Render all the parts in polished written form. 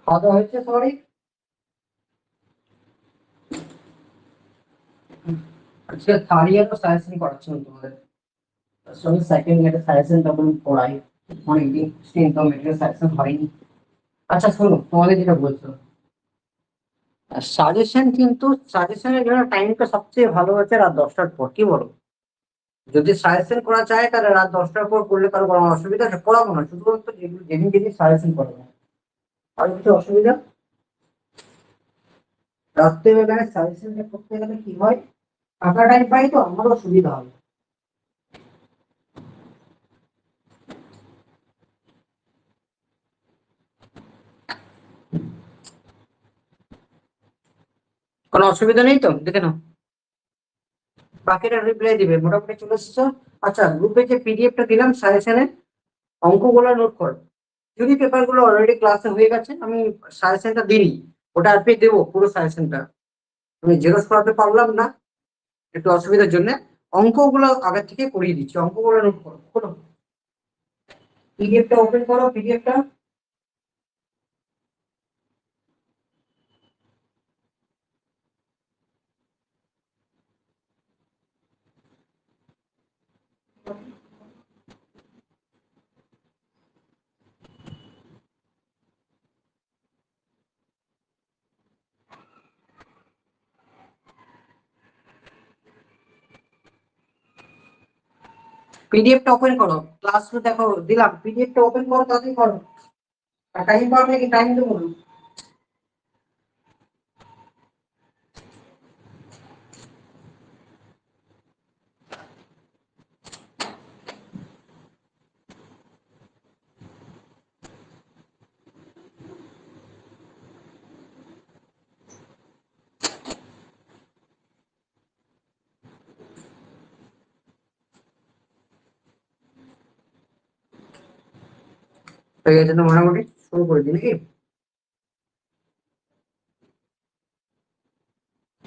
খাওয়া দাওয়া হয়েছে সবারই? আজকে থার্ড ইয়ার সাজেশন করাচ্ছিলাম তোমাদের সঙ্গে সেকেন্ড ইয়ারের সাজেশন তখন পড়াই। অনেকদিন স্ট্রিম তো মেটেরিয়াল সাজেশন হয়নি। আচ্ছা শোনো, তোমাদের যেটা বলছো সাজেশন, কিন্তু সাজেশনের জন্য টাইমটা সবচেয়ে ভালো হচ্ছে রাত 10টার পর, কি বলো? যদি সাজেশন করা চায় তাহলে রাত 10টার পর করলে কারো কোনো অসুবিধা আছে? পড়াবো না, শুধুমাত্র যেদিন যেদিন সাজেশন করাবো। আর কিছু অসুবিধা? রাত্রেবেলায় সাজেশনটা করতে গেলে কি হয়, ফাঁকা টাইম পাই তো আমারও সুবিধা হয়। কোনো অসুবিধা নেই তো? দেখে নাও, বাকিটা রিপ্লাই দিবে, মোটামুটি চলে এসেছো। আচ্ছা, গ্রুপে যে পিডিএফটা দিলাম সাজেশনে, অঙ্কগুলো নোট করো। যদি পেপারগুলো অলরেডি ক্লাসে হয়ে গেছে, আমি সাজেশনটা দিই, ওটা আর দেবো পুরো সাজেশনটা। আমি জেরক্স করাতে পারলাম না একটু অসুবিধার জন্য, অঙ্কগুলো আগে থেকে করিয়ে দিচ্ছি, অঙ্কগুলো নোট করো। করো, পিডিএফটা ওপেন করো, পিডিএফটা। পিডিএফটা ওপেন করো, ক্লাস দেখো দিলাম, পিডিএফটা ওপেন করো, তাড়াতাড়ি করো। আর টাইম পাবে কি? টাইম দেবো না। হয়ে গেছে তো মোটামুটি, শুরু করে দিই নাকি?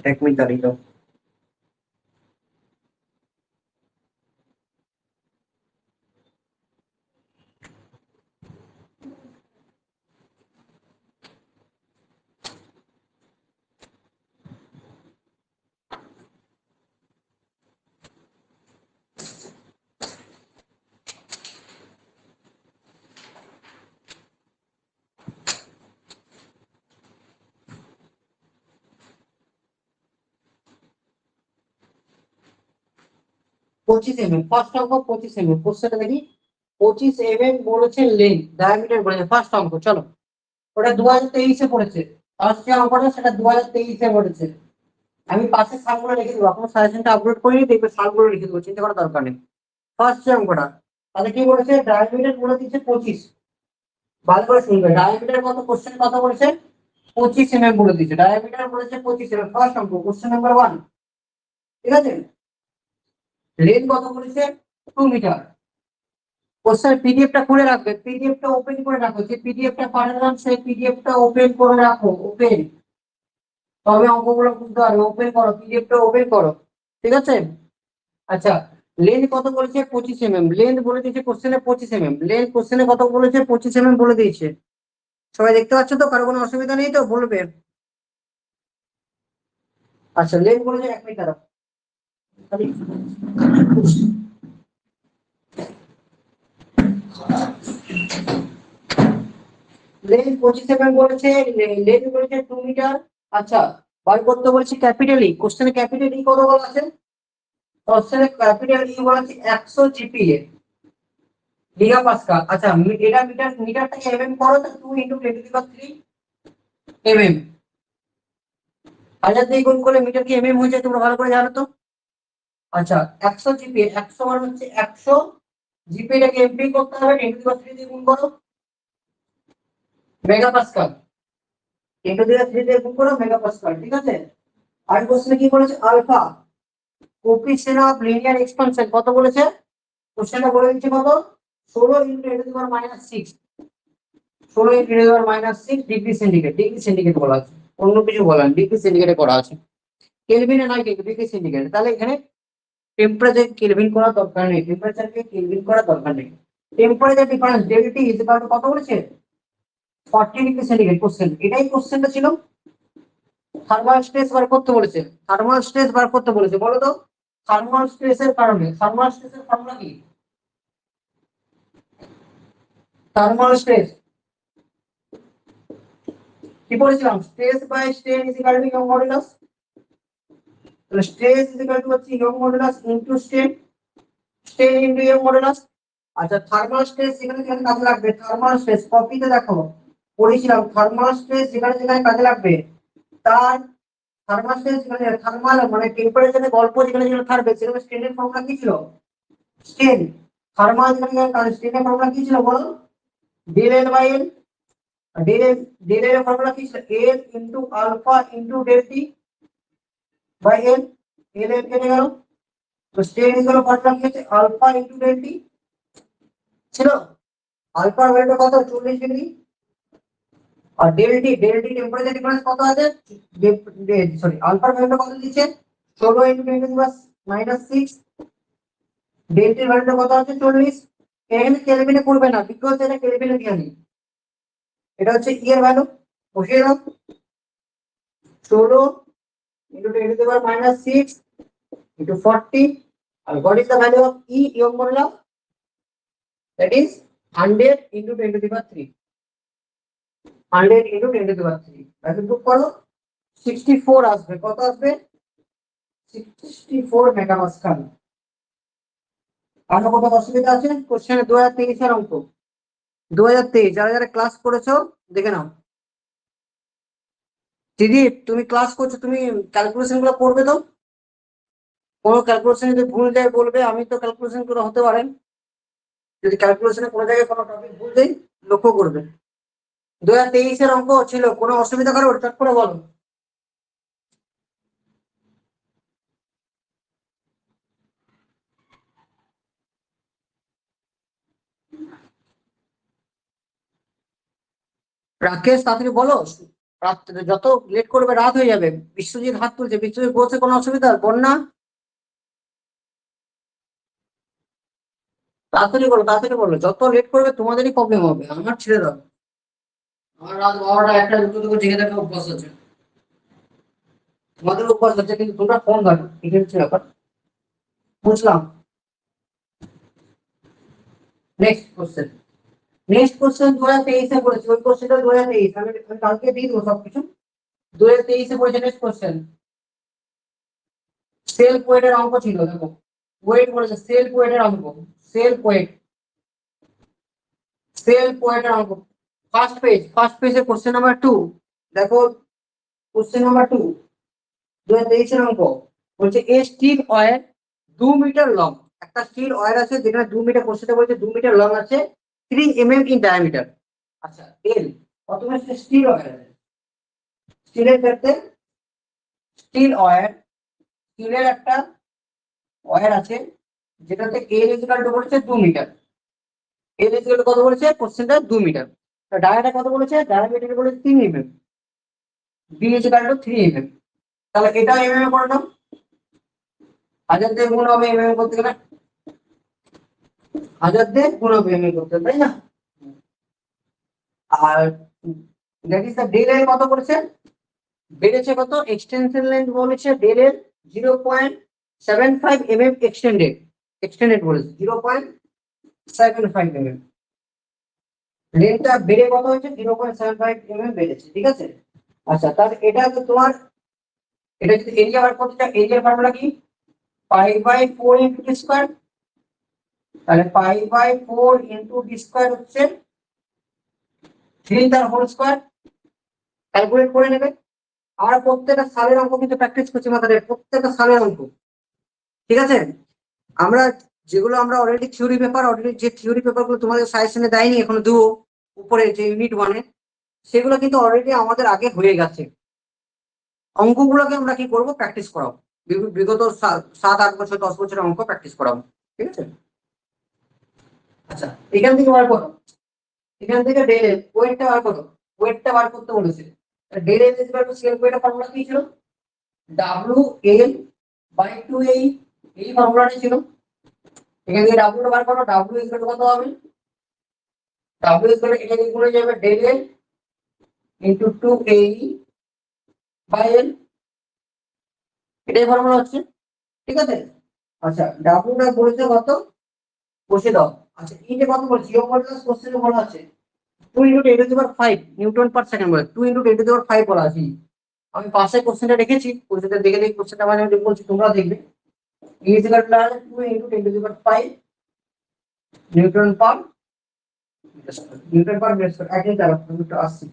1 মিনিট দাঁড়িয়ে দাও। পঁচিশ এমএম ফার্স্ট অঙ্ক, 25 mm কোশ্চেনটা দেখি। 25 mm বলেছে লেন্থ, ডায়ামিটার বলেছে ফার্স্ট অঙ্ক। চলো, ওটা 2023-এ পড়েছে। ফার্স্ট যে অঙ্কটা সেটা 2023-এ পড়েছে। আমি পাশে সালগুলো লিখে দেবো, আপনার সাজেশনটা আপলোড করে নিয়ে দেখবে, সালগুলো লিখে দেবো, চিন্তা করার দরকার নেই। ফার্স্ট যে অঙ্কটা, তাহলে কি বলেছে? ডায়ামিটার বলে দিচ্ছে 25। ভালো করে শুনবে, ডায়ামিটার কত, কোশ্চেন কত বলেছে? 25 mm বলে দিচ্ছে, ডায়ামিটার বলেছে 25 mm। ফার্স্ট অঙ্ক, কোশ্চেন নাম্বার 1। ঠিক আছে? লেন্থ কত বলেছে? 2 মিটার। কোশ্চেন পিডিএফটা খুলে রাখবে, পিডিএফটা ওপেন করে রাখো, যে পিডিএফটা পাঠালাম সেই পিডিএফটা ওপেন করে রাখো, ওপেন। তবে অঙ্কগুলো বুঝতে পারবে, ওপেন করো, পিডিএফটা ওপেন করো। ঠিক আছে? আচ্ছা, লেন্থ কত বলেছে? 25 mm লেন্থ বলে দিয়েছে কোশ্চেনে, 25 mm লেন্থ কোশ্চেনে কত বলেছে? 25 mm বলে দিয়েছে। সবাই দেখতে পাচ্ছ তো? কারো কোনো অসুবিধা নেই তো? বলবে। আচ্ছা, লেন্থ বলেছে 1 মিটার। লেন্থ 25 mm বলেছে, লেন্থ বলেছে 2 মিটার। আচ্ছা, বার করতে বলেছে ক্যাপিটাল ই, কোশ্চেনে ক্যাপিটাল ই কত বলা আছে? কোশ্চেনে ক্যাপিটাল ই বলা আছে 100 জিপিএ, গিগা পাস্কাল। আচ্ছা, এটা মিটার, মিটারটাকে এমএম করো তো, 2 × 10⁻³ এমএম। 1000 দিয়ে গুণ করলে মিটার কি এমএম হয়ে যায়? তোমরা ভালো করে জানো তো। আচ্ছা, 100 জিপিএ, 100 মানে হচ্ছে 100, জিপিএটাকে এমপি করতে হবে, 10⁻³ দিয়ে গুণ করো, মেগা পাস্কাল। 10⁻³ দিয়ে গুণ করো, মেগা পাস্কাল। ঠিক আছে? আর কোশ্চেনে কি বলেছে? Alpha coefficient of linear expansion কত বলেছে? কোশ্চেনটা বলে দিচ্ছে কত? 16 × 10⁻⁶। 16 × 10⁻⁶ ডিগ্রি সেন্টিগ্রেড, ডিগ্রি সেন্টিগ্রেড বলা আছে, অন্য কিছু বলা নেই, ডিগ্রি সেন্টিগ্রেডে করা আছে। কেলভিনে নয় কিন্তু, ডিগ্রি সেন্টিগ্রেড। তাহলে এখানে টেম্পারেচার কেলভিন করার দরকার নেই, টেম্পারেচারকে কেলভিন করার দরকার নেই। Temperature difference del T is equal to কত বলেছে? 40 ডিগ্রি সেন্টিগ্রেড কোশ্চেন, এটাই কোশ্চেনটা ছিল। থার্মাল স্ট্রেস বার করতে বলেছে, থার্মাল স্ট্রেস বার করতে বলেছে, বলো তো থার্মাল স্ট্রেসের কারণে, থার্মাল স্ট্রেসের ফর্মুলা কি? থার্মাল স্ট্রেস কি পড়েছিলাম? Stress by strain is equal to Young modulus. তাহলে স্ট্রেস ইজ ইকুয়াল টু হচ্ছে Young modulus into strain, strain into Young modulus. আচ্ছা থার্মাল স্ট্রেস যেখানে যেখানে কাজে লাগবে, থার্মাল স্ট্রেস কপিতে দেখো পড়েছিলাম, থার্মাল স্ট্রেস যেখানে যেখানে কাজে লাগবে তার থার্মাল স্ট্রেস যেখানে থার্মাল মানে টেম্পারেচারের গল্প যেখানে যেখানে থাকবে সেখানে স্ট্রেনের ফর্মুলা কি ছিল? স্ট্রেন। থার্মাল যেখানে যেখানে স্ট্রেনের ফর্মুলা কি ছিল বলো? Del L by L. Del L, del এর ফর্মুলা কি ছিল? L into alpha into del T by L. L L কেটে গেল, তো স্ট্রেন ইজ হলো ফর্মুলা কি হচ্ছে? আলফা ইনটু ডেল টি ছিল। আলফার ভ্যালুটা কত? 40 ডিগ্রি। আর ডেল টি টেম্পারেচার ডিফারেন্স কত আছে? সরি আলফার ভ্যালুটা কত দিচ্ছে? 16 into 10 to the power -6। Del টির ভ্যালুটা কত আছে? 40। এখানে কেলভিনে করবে না বিকজ এটা কেলভিনে দেয়া নেই, এটা হচ্ছে ই এর ভ্যালু, বসিয়ে দাও। 16 into 10 to the power -6 into 40, and what is the value of E young modulus? That is 100 into 10 to the power 3. 100 into 10 to the power 3. তাহলে টুক করো 64 আসবে, কত আসবে? 64 মেগাপাস্কাল। আর কত অসুবিধা আছে? কোশ্চেনে 2023 এর অঙ্ক, 2023 যারা যারা ক্লাস করেছো দেখে নাও। দিদি তুমি ক্লাস করছো, তুমি ক্যালকুলেশন গুলো করবে তো? কোনো ক্যালকুলেশন যদি ভুল যায় বলবে, আমি তো ক্যালকুলেশন করে হতে পারেন, যদি ক্যালকুলেশনে কোনো জায়গায় কোনো টপিক ভুল দেই লক্ষ্য করবে। 2023 এর অঙ্ক ছিল, কোনো অসুবিধা কারো? চট করে বলো। রাকেশ তাড়াতাড়ি বলো, রাত্রে যত লেট করবে রাত হয়ে যাবে। বিশ্বজিৎ হাত তুলছে, বিশ্বজিৎ বলছে কোনো অসুবিধা? বন্যা তাড়াতাড়ি বলো, তাড়াতাড়ি বলো, যত লেট করবে তোমাদেরই প্রবলেম হবে, আমার ছেড়ে দাও। আমার রাত 12টা 1টা 2টো থেকে জেগে থাকা অভ্যাস আছে, তোমাদের অভ্যাস আছে কিন্তু তোমরা ফোন ঘাটো, ঠিক আছে ব্যাপার, বুঝলাম। নেক্সট কোশ্চেন, নেক্সট কোশ্চেন 2023 এ পড়েছে, ওই কোশ্চেনটা 2023, আমি কালকে দিয়ে দেবো সবকিছু। 2023 এ পড়েছে নেক্সট কোশ্চেন, সেলফ ওয়েটের অঙ্ক ছিল, দেখো ওয়েট বলেছে, সেলফ ওয়েটের অঙ্ক, সেলফ ওয়েট, সেলফ ওয়েটের অঙ্ক। ফার্স্ট পেজে কোশ্চেন নাম্বার 2, দেখো কোশ্চেন নাম্বার 2 2023 এর অঙ্ক বলছে এ স্টিল ওয়্যার 2 মিটার লং। একটা স্টিল ওয়্যার আছে যেখানে 2 মিটার, কোশ্চেনটা বলছে 2 মিটার লং আছে, 3 mm ইন ডায়ামিটার। আচ্ছা এল প্রথমে স্টিল ওয়্যার আছে, স্টিলের ক্ষেত্রে স্টিল ওয়্যার, স্টিলের একটা ওয়্যার আছে যেটাতে এল ইকুয়াল টু বলেছে 2 মিটার। এল ইকুয়াল টু কত বলেছে? কোশ্চেনটা 2 মিটার। ডায়ামিটার কত বলেছে? ডায়ামিটার বলেছে 3 mm, B equal to 3 mm। তাহলে এটা mm এ করে নাও, 1000 দিয়ে গুণ হবে mm করতে গেলে, 1000 দিয়ে গুণ হবে mm করতে, তাই না? আর দ্যাট ইজ দ্য ডেল এর কত করেছে? বেড়েছে কত? এক্সটেনশন লেন্থ বলেছে ডেল এর 0.75 mm এক্সটেন্ডেড, এক্সটেন্ডেড বলেছে 0.75 mm। লেন্থটা বেড়ে কত হয়েছে? 0.75 mm বেড়েছে, ঠিক আছে। আচ্ছা তাহলে এটা তো তোমার, এটা যদি এরিয়া বার করতে চাও, এরিয়ার ফর্মুলা কি? Pi by 4 into D square. তাহলে pi by 4 into D square হচ্ছে 3 তার হোল স্কয়ার, ক্যালকুলেট করে নেবে। আর প্রত্যেকটা সালের অঙ্ক কিন্তু প্র্যাকটিস করছি মাথায়, প্রত্যেকটা সালের অঙ্ক, ঠিক আছে। আমরা যেগুলো আমরা অলরেডি থিওরি পেপার, অলরেডি যে থিওরি পেপারগুলো তোমাদের সাজেশনে দেয়নি এখনো দুও, উপরে যে ইউনিট 1 এ, সেগুলো কিন্তু অলরেডি আমাদের আগে হয়ে গেছে। অঙ্কগুলোকে আমরা কি করব? প্র্যাকটিস করাবো, বিগত 7-8 বছর 10 বছরের অঙ্ক প্র্যাকটিস করাবো, ঠিক আছে। আচ্ছা এখান থেকে বার করো, এখান থেকে ডেল এর ওয়েটটা বার করো, ওয়েটটা বার করতে বলেছে। ডেল এর ইকুয়াল টু সেলফ ওয়েটের ফর্মুলা কি ছিল? ডাব্লিউ এল বাই 2 এই ফর্মুলাটা ছিল। এখান থেকে ডাব্লিউ বার করো, ডাব্লিউ ইকুয়াল টু কত হবে? ডাব্লিউ ইকুয়াল টু এখানে গুণে যাবে del L into 2a by L, এটাই ফর্মুলা হচ্ছে, ঠিক আছে। আচ্ছা ডাব্লিউটা বলেছে কত, বসে দাও। আচ্ছা ইটা কত বলছি, ইও মডুলাস কোশ্চেনে বলা আছে 2 × 10⁵ নিউটন পার সেকেন্ড বলে, 2 × 10⁵ বলা আছে। আমি পাশে কোশ্চেনটা রেখেছি, কোশ্চেনটা দেখে দেখে কোশ্চেনটা মানে আমি বলছি, তোমরা দেখবে। ইজিক্যাল প্লাস 2 × 10⁵ নিউটন পার মিটার, একই দ্বারা দুটো আসছে।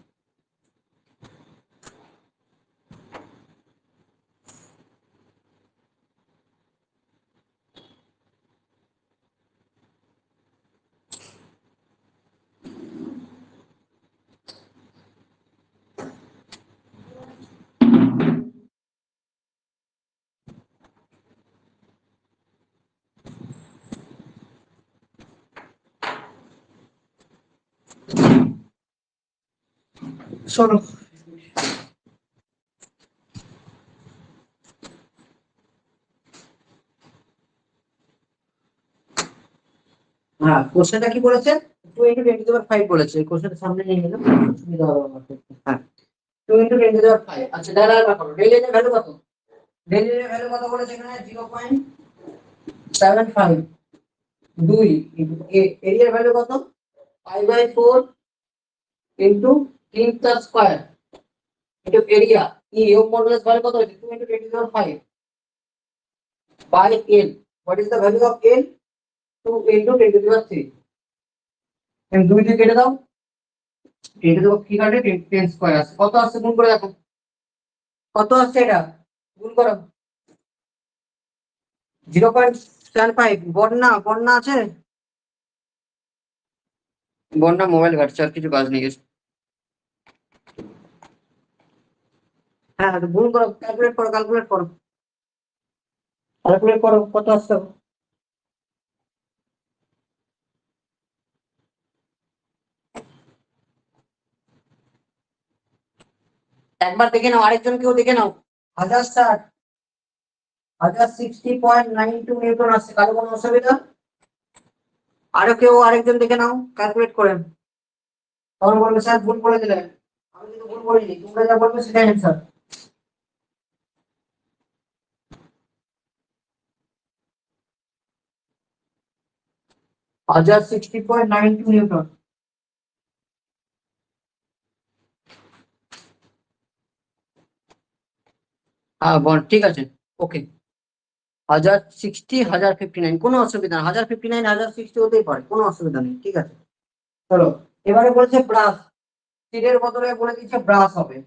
শোনো, হ্যাঁ কোশ্চেনটা কি বলেছে, 2 × 10⁵ বলেছে, কোশ্চেনটা সামনে নিয়ে নিলাম, সুবিধা হবে আমার করতে। হ্যাঁ 2 × 10⁵। আচ্ছা ডেল আর কত, ডেল এর ভ্যালু কত, ডেল এর ভ্যালু কত বলেছে এখানে 0.75, 2 এরিয়ার ভ্যালু কত, π/4 ইনটু 3 তার স্কয়ার ইনটু এরিয়া, ইও মডুলাস ভ্যালু কত হচ্ছে 2 × 10⁵ by L, what is the value of L, 2 × 10⁵। M 2 দিয়ে কেটে দাও, কেটে দেবো কি কাটে 10 স্কয়ার আসছে, কত আসছে গুণ করে দেখো, কত আসছে এটা গুণ করো, 0.75। বন্যা, বন্যা আছে, বন্যা মোবাইল ঘাটছে, আর কিছু কাজ নেই। হ্যাঁ গুণ করো, ক্যালকুলেট করো, ক্যালকুলেট করো, ক্যালকুলেট করো কত আসছে। একবার দেখে নাও, আরেকজন কেউ দেখে নাও, 1060, 1060.92 নিউটন আসছে, কারো কোনো অসুবিধা, আরো কেউ আরেকজন দেখে নাও ক্যালকুলেট করেন, তখন বলবে স্যার ভুল করে দিলেন, আমি কিন্তু ভুল করিনি, তোমরা যা বলবে সেটাই অ্যান্সার। 1060.92 নিউটন। হ্যাঁ বল, ঠিক আছে, ওকে। 1060, 1059, কোনো অসুবিধা না, 1059, 1060 হতেই পারে, কোনো অসুবিধা নেই, ঠিক আছে। চলো এবারে বলছে ব্রাশ, স্টিলের বদলে বলে দিচ্ছে ব্রাশ হবে,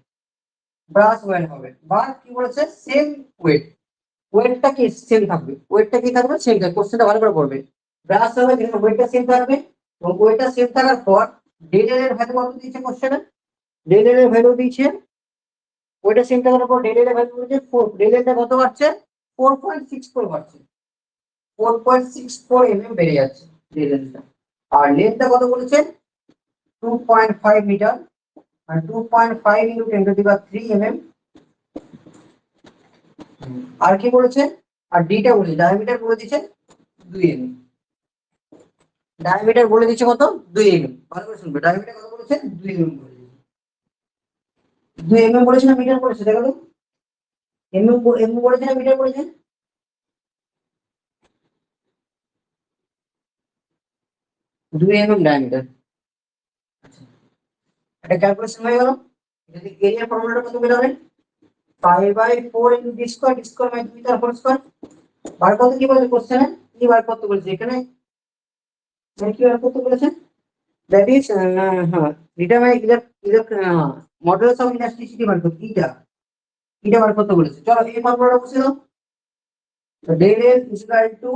ব্রাশ ওয়েট হবে, বা কি বলেছে সেম ওয়েট, ওয়েটটা কি সেম থাকবে, ওয়েটটা কি থাকবে সেম থাকবে, কোশ্চেনটা ভালো করে পড়বে। ব্রাশ হবে যেখানে ওয়েটটা সেম থাকবে, এবং ওয়েটটা সেম থাকার পর ডেল এর ভ্যালু কত দিয়েছে কোশ্চেনে, ডেল এর ভ্যালু দিয়েছে, ওয়েটটা সেম থাকার পর ডেল এর ভ্যালু দিয়েছে 4, ডেল এরটা কত বাড়ছে 4.64 বাড়ছে, 4.64 বেড়ে যাচ্ছে ডেল এরটা। আর লেন্থটা কত বলেছে 2.5 মিটার, আর 2.5 × 10⁻³ আর কি বলেছে, আর ডিটা বলেছে, ডায়ামিটার বলে দিচ্ছে 2 ডায়ামিটার বলে দিচ্ছে কত 2 ভালো করে শুনবে, ডায়ামিটার কত বলেছে 2 বলে দিচ্ছে, 2 বলেছে না মিটার বলেছে, দেখো তো বলেছে না মিটার বলেছে, 2 ডায়ামিটার। এটা ক্যালকুলেশন হয়ে গেল, যদি এরিয়া ফর্মুলাটা কত বের হবে, π/4 × d², d² 2 তার হোল স্কয়ার, বার করতে কি বলেছে কোশ্চেনে, কি বার করতে বলেছে এখানে, কি বার করতে বলেছে, দ্যাট ইজ হ্যাঁ ডিটারমাইন মডুলাস অফ ইলাস্টিসিটি বার করতে, এটা বার করতে বলেছে। চলো এই ফর্মুলাটা বসে দাও, del L equal to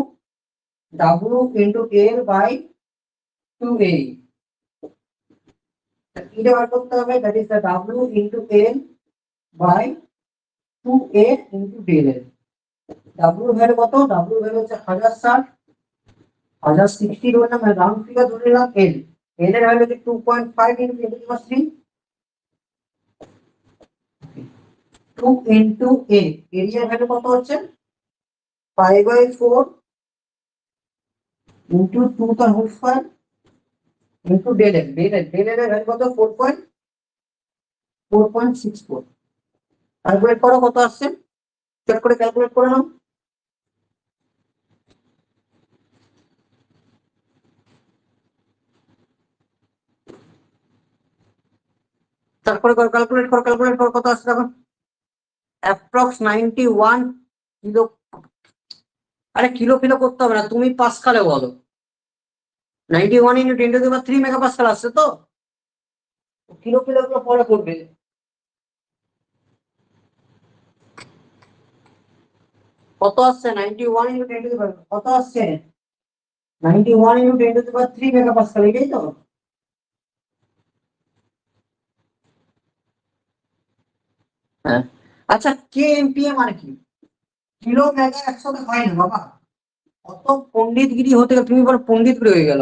W into L by 2a, এটা বার করতে হবে, that is the W into L by 2a into del L. W value কত, ডাব্লিউ ভ্যালু হচ্ছে 1060, 1060 ধরলাম, রাউন্ড ফিগার ধরে নিলাম, এল এর ভ্যালু হচ্ছে 2.5 × 10⁻³ 2 ইনটু a, এরিয়ার ভ্যালু কত হচ্ছে π/4 ইনটু 2 তার whole square into del L, del L এর ভ্যালু কত 4. 4.64। ক্যালকুলেট করো কত আসছে, চেক করে ক্যালকুলেট করে নাও। তারপরে ক্যালকুলেট করো কত আসছে দেখো। Approx 91 kilo. আরে কিলো ফিলো করতে হবে না, তুমি পাস্কালে বলো। 91 ইন্টু 10⁻³ মেগাপাস্কাল আসছে তো, কিলো ফিলো গুলো পরে করবে। কত আসছে 91 ইন্টু 10⁻, কত আসছে 91 ইন্টু 10⁻³ মেগাপাস্কাল, এটাই তো। হ্যাঁ, আচ্ছা কে এমপিএ মানে কি? কিলো মেগা একসাথে হয় না বাবা, অত পণ্ডিতগিরি হতে গেলে তুমি বলো পণ্ডিতগিরি হয়ে গেল।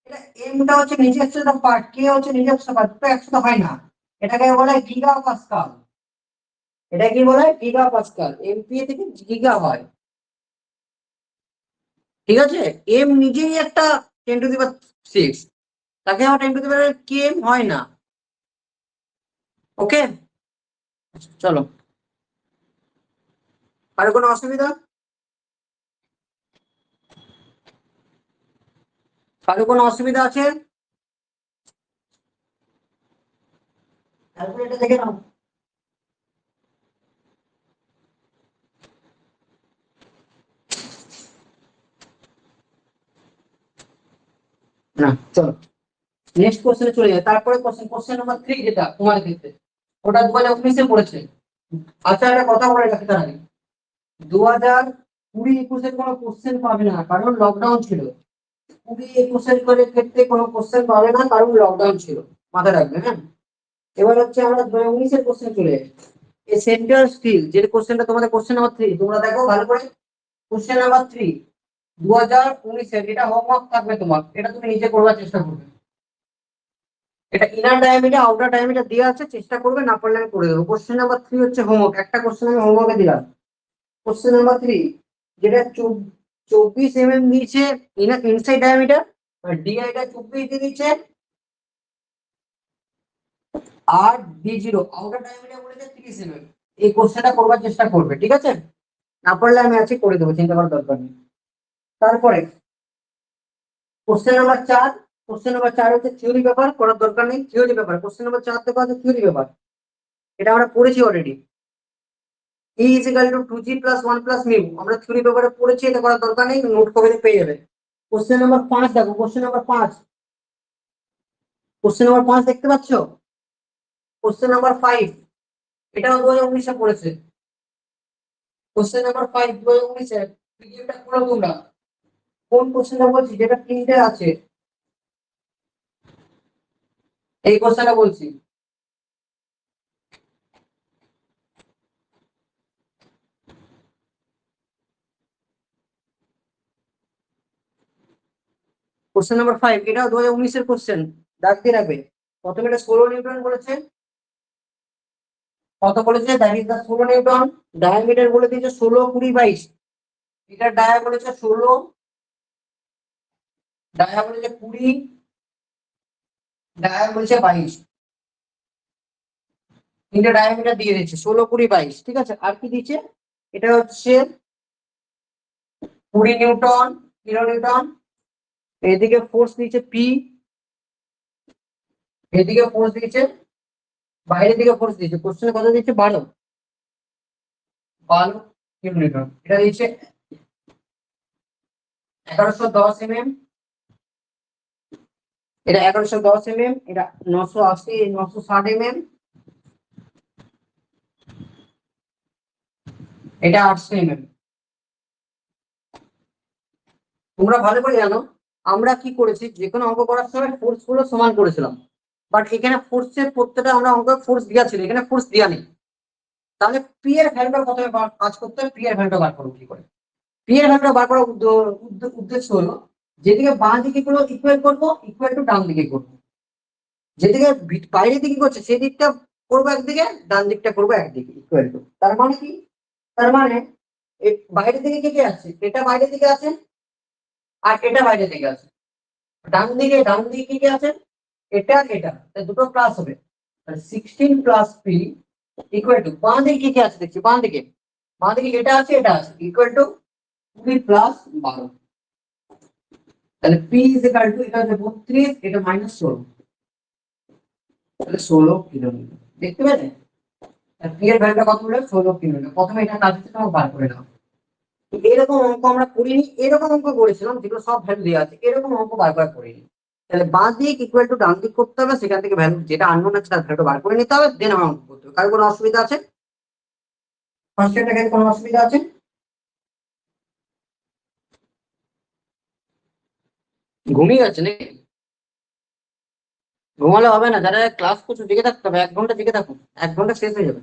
এটা এমটা হচ্ছে নিজস্ব পার্ট, কে হচ্ছে নিজস্ব পার্ট, দুটো একসাথে হয় না। এটাকে বলে গিগা পাস্কাল। এটা কি বলে গিগা পাস্কাল, এমপিএ থেকে গিগা হয়। ঠিক আছে, এম নিজেই একটা 10⁶, তাকে আবার 10⁻, কে এম হয় না। ওকে, চলো। আর কোনো অসুবিধা? কারো কোনো অসুবিধা আছে? ক্যালকুলেটর দেখে নাও। না চলো নেক্সট কোশ্চেনে চলে যায়। তারপরে কোশ্চেন নাম্বার 3 যেটা তোমার ক্ষেত্রে, ওটা 2019-এ পড়েছে। আচ্ছা একটা কথা বলে রাখি তার আগে, 2020-21-এর কোনো কোশ্চেন পাবে না, কারণ লকডাউন ছিল। 20-21-এর করে ক্ষেত্রে কোনো কোশ্চেন পাবে না, কারণ লকডাউন ছিল, মাথায় রাখবে। হ্যাঁ, এবার হচ্ছে আমরা 2019-এর কোশ্চেন চলে যাই। এই সেন্ট্রাল স্টিল যে কোশ্চেনটা তোমাদের কোশ্চেন নাম্বার 3, তোমরা দেখো ভালো করে। কোশ্চেন নাম্বার 3 2019-এর, এটা হোমওয়ার্ক থাকবে তোমার, এটা তুমি নিজে করবার চেষ্টা করবে। এটা ইনার ডায়ামিটার আউটার ডায়ামিটার দেওয়া আছে, চেষ্টা করবে, না পারলে আমি করে দেবো। কোশ্চেন নাম্বার 3 হচ্ছে হোমওয়ার্ক, একটা কোশ্চেন আমি হোমওয়ার্কে দিলাম। কোশ্চেন নাম্বার 3 যেটা 24 দিয়েছে ইনসাইড ডায়ামিটার, ডিআইটা 24 দিয়ে দিচ্ছে, আর D0 আউটার ডায়ামিটার বলেছে 30 এই কোশ্চেনটা করবার চেষ্টা করবে, ঠিক আছে? না পারলে আমি আজকে করে দেবো, চিন্তা করার দরকার নেই। তারপরে কোশ্চেন নাম্বার 4, কোশ্চেন নাম্বার 4 হচ্ছে থিওরি পেপার, করার দরকার নেই থিওরি পেপার। কোশ্চেন নাম্বার 4 দেখো আছে থিওরি পেপার, এটা আমরা পড়েছি already. E is equal to 2g plus 1 plus mu, আমরা থিওরি পেপারে পড়েছি, এটা করার দরকার নেই, নোট করে পেয়ে যাবে। কোশ্চেন নাম্বার 5 দেখো, কোশ্চেন নাম্বার 5, কোশ্চেন নাম্বার 5 দেখতে পাচ্ছ? কোশ্চেন নাম্বার 5 এটাও 2019-এ পড়েছে। কোশ্চেন নাম্বার 5 2019-এর, ভিডিওটা করো তোমরা। কোন কোশ্চেনটা বলছি যেটা প্রিন্টে আছে, এই কোশ্চেনটা বলছি। কোশ্চেন নাম্বার 5 এটাও 2019-এর কোশ্চেন, দাগ দিয়ে রাখবে। প্রথমে এটা 16 নিউটন বলেছে, কত বলেছে that is the 16 newton. Diameter বলে দিয়েছে 16, 20, 22। এটা ডায়া বলেছে 16, ডায়া বলেছে 20, ডায়া বলেছে 22। তিনটে ডায়ামিটার দিয়ে দিচ্ছে 16, 20, 22, ঠিক আছে। আর কি দিচ্ছে, এটা হচ্ছে 20 নিউটন, কিলো নিউটন। এদিকে ফোর্স দিচ্ছে পি, এদিকে ফোর্স দিচ্ছে, বাইরের দিকে ফোর্স দিচ্ছে। কোশ্চেনে কত দিচ্ছে, 12, 12 কিলো নিউটন। এটা দিচ্ছে 1110 mm, এটা 1110 mm, এটা 980, 960 mm, এটা 800 mm। তোমরা ভালো করে জানো আমরা কি করেছি, যে কোনো অঙ্ক করার সময় ফোর্স গুলো সমান করেছিলাম, বাট এখানে ফোর্সের প্রত্যেকটা আমরা অঙ্ক ফোর্স দেওয়া ছিল, এখানে ফোর্স দেওয়া নেই। তাহলে পি এর ভ্যালুটা প্রথমে কাজ করতে হবে, পি এর ভ্যালুটা বার করবো কি করে? পি এর ভ্যালুটা বার করার উদ্দেশ্য হলো, যেদিকে বাঁ দিকে গুলো ইকুয়াল করবো, ইকুয়াল টু ডান দিকে করবো। যেদিকে বাইরের দিকে করছে সেই দিকটা করবো একদিকে, ডান দিকটা করবো একদিকে, ইকুয়াল টু। তার মানে কি, তার মানে বাইরের দিকে কি কি আছে, এটা বাইরের দিকে আছে, আর এটা বাইরের দিকে আছে। ডান দিকে কি কি আছে, এটা এটা, দুটো প্লাস হবে। 16 প্লাস পি ইকুয়াল টু বাঁ দিকে কি আছে দেখছি, বাঁ দিকে এটা আছে ইকুয়াল টু 20 প্লাস 12। তাহলে পি ইজ ইকুয়াল টু এটা হচ্ছে 32, এটা মাইনাস 16, তাহলে 16 কিলোমিটার। দেখতে পেলে পি এর ভ্যালুটা কত হলো? 16 কিলোমিটার। প্রথমে এটা কাজ হচ্ছে তোমাকে বার করে নাও। এরকম অঙ্ক আমরা করিনি, এরকম অঙ্ক করেছিলাম যেগুলো সব ভ্যালু দেওয়া আছে, এরকম অঙ্ক বারবার করিনি। তাহলে বাঁ দিক ইকুয়াল টু ডান দিক করতে হবে, সেখান থেকে ভ্যালু যেটা আননোন আছে তার ভ্যালুটা বার করে নিতে হবে, দেন আমার অঙ্ক করতে হবে। কারো কোনো অসুবিধা আছে? ফার্স্ট ইয়ারটা কোনো অসুবিধা আছে? ঘুমিয়ে গেছে নাকি? ঘুমালে হবে না, যারা ক্লাস করছো জেগে থাকতে হবে, 1 ঘন্টা জেগে থাকুন, 1 ঘন্টা শেষ হয়ে যাবে।